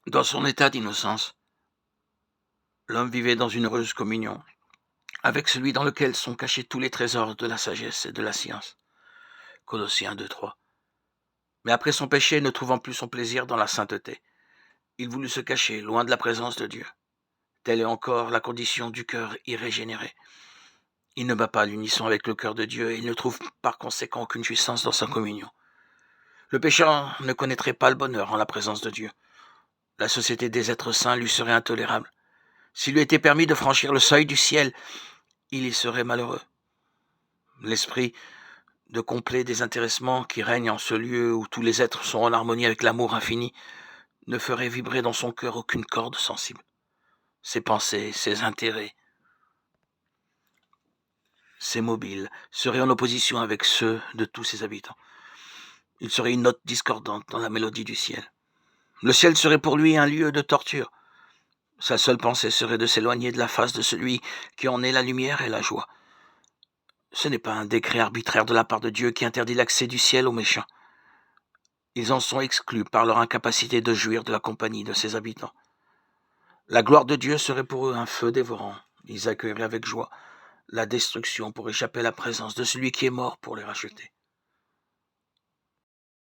Dans son état d'innocence, l'homme vivait dans une heureuse communion avec celui dans lequel sont cachés tous les trésors de la sagesse et de la science. Colossiens 2:3. Mais après son péché, ne trouvant plus son plaisir dans la sainteté, il voulut se cacher loin de la présence de Dieu. Telle est encore la condition du cœur irrégénéré. Il ne bat pas à l'unisson avec le cœur de Dieu et il ne trouve par conséquent aucune jouissance dans sa communion. Le pécheur ne connaîtrait pas le bonheur en la présence de Dieu. La société des êtres saints lui serait intolérable. S'il lui était permis de franchir le seuil du ciel, il y serait malheureux. L'esprit de complet désintéressement qui règne en ce lieu où tous les êtres sont en harmonie avec l'amour infini ne ferait vibrer dans son cœur aucune corde sensible. Ses pensées, ses intérêts, ses mobiles seraient en opposition avec ceux de tous ses habitants. Il serait une note discordante dans la mélodie du ciel. Le ciel serait pour lui un lieu de torture. Sa seule pensée serait de s'éloigner de la face de celui qui en est la lumière et la joie. Ce n'est pas un décret arbitraire de la part de Dieu qui interdit l'accès du ciel aux méchants. Ils en sont exclus par leur incapacité de jouir de la compagnie de ses habitants. La gloire de Dieu serait pour eux un feu dévorant. Ils accueilleraient avec joie la destruction pour échapper à la présence de celui qui est mort pour les racheter.